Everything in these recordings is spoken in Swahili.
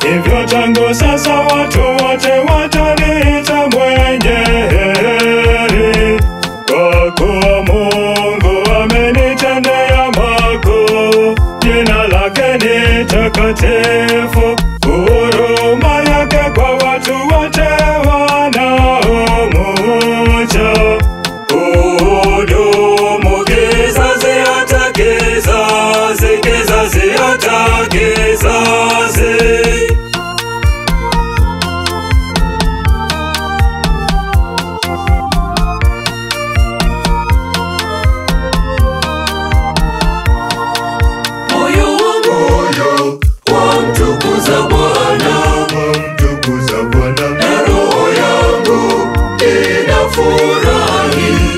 hivyo tangu sasa watu wote wataniita mwenye heri, kwa kuwa Mungu amenitendea makuu. Jina lake ni takatifu, huruma yake kwa watu wote wanaomcha. Hudumu kizazi hata kizazi, kizazi hata kizazi.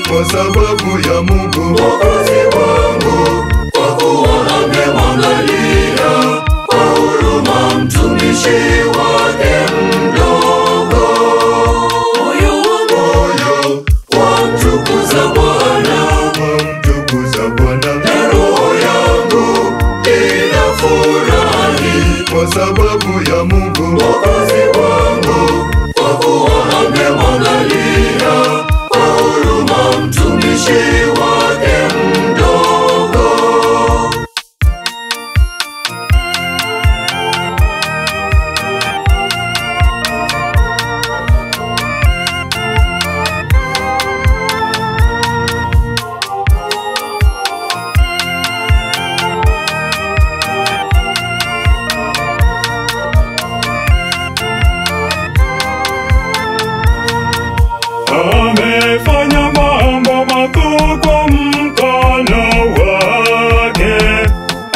Kwa sababu ya Mungu Mwokozi wangu, kwa kuwa amemwangalia kwa huruma mtumishi wake mdogo. Moyo wangu wamtukuza Bwana, wamtukuza Bwana, na roho yangu inafurahi kwa sababu ya Mungu Mwokozi wangu, kwa kuwa amemwangalia mtumishi wake mdogo. Amefanya mambo makuu kwa mkono wake,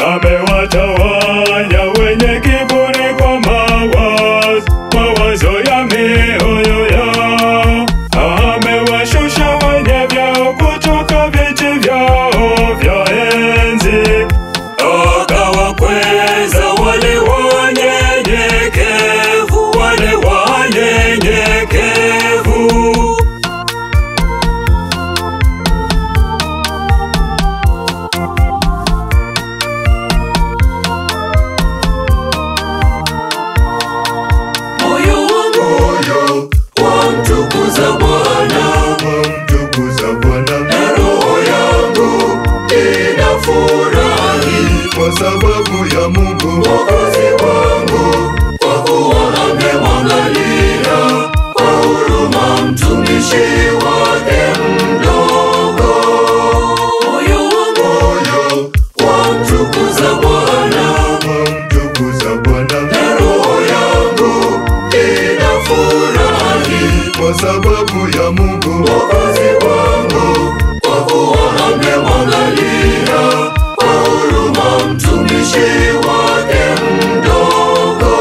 amewatawanya wenye kiburi kwa mawazo ya mioyo yao. Amewashusha wenye vyeo kutoka viti vyao vya enzi, akawakweza wale wanyenyekevu, wale wanyenyekevu. Wamtukuza Bwana, wamtukuza Bwana, na roho yangu inafurahi kwa sababu ya Mungu Mwokozi wangu, kwa kuwa amemwangalia kwa huruma mtumishi wake mdogo. Moyo wangu wamtukuza Bwana, wamtukuza Bwana, na roho yangu inafurahi kwa sababu ya Mungu Mwokozi wangu, kwa kuwa amemwangalia kwa huruma mtumishi wake mdogo.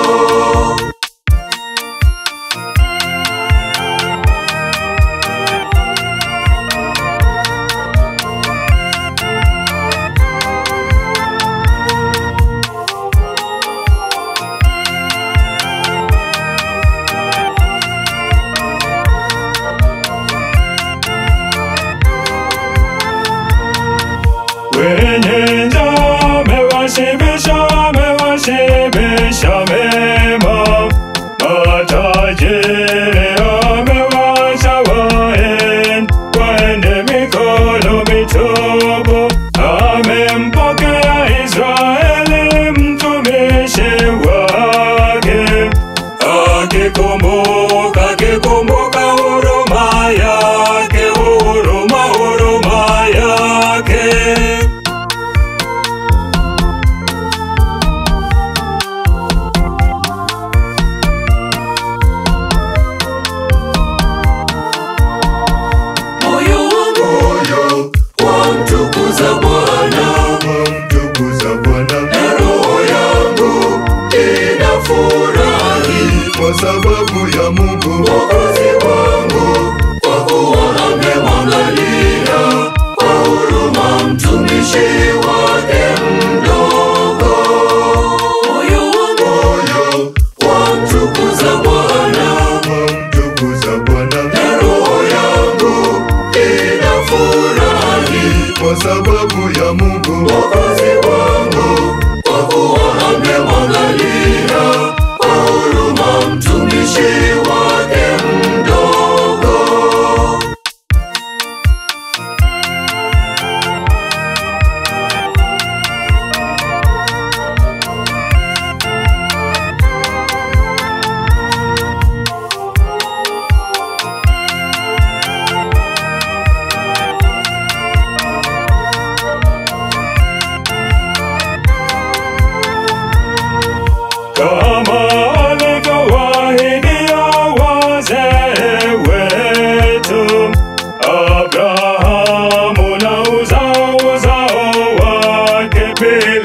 Wenye njaa amewashibisha, amewashibisha mema. Matajiri amewaacha waende mikono mitupu. Amempokea Israeli mtumishi wake, akikumbuka huruma yake, huruma yake. Wamtukuza Bwana, wamtukuza Bwana, na roho yangu inafurahi kwa sababu ya Mungu Mwokozi wangu, kwa kuwa amemwangalia kwa huruma mtumishi wake mdogo. Moyo wangu wamtukuza Bwana, wamtukuza Bwana, na roho yangu inafurahi kwa sababu ya Mungu Mwokozi wangu, kwa kuwa amemwangalia kwa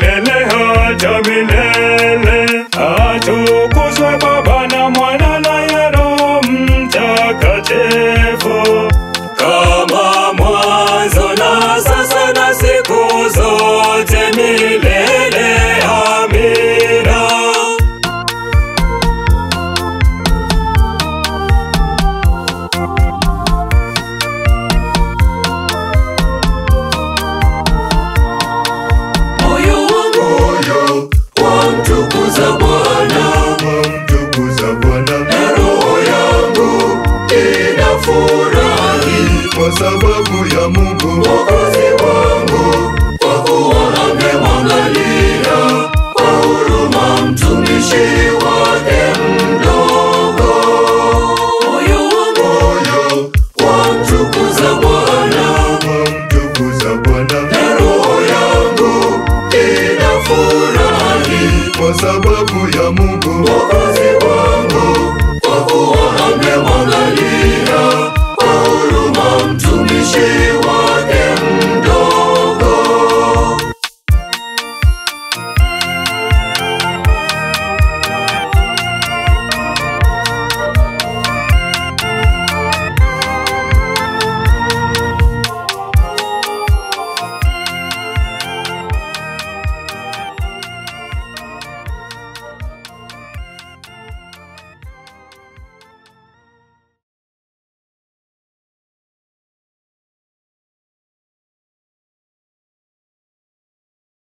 milele hata milele. Atukuzwe Baba na Mwana na Roho Mtakatifu, kama mwanzo na sasa na siku zote milele. Amina. Moyo wangu wamtukuza Bwana, wamtukuza Bwana, na roho yangu inafurahi kwa sababu ya Mungu Mwokozi wangu, kwa kuwa amemwangalia kwa huruma mtumishi wake mdogo. Moyo wangu wamtukuza Bwana, wamtukuza Bwana, na roho yangu inafurahi kwa sababu ya Mungu Mwokozi wangu, kwa kuwa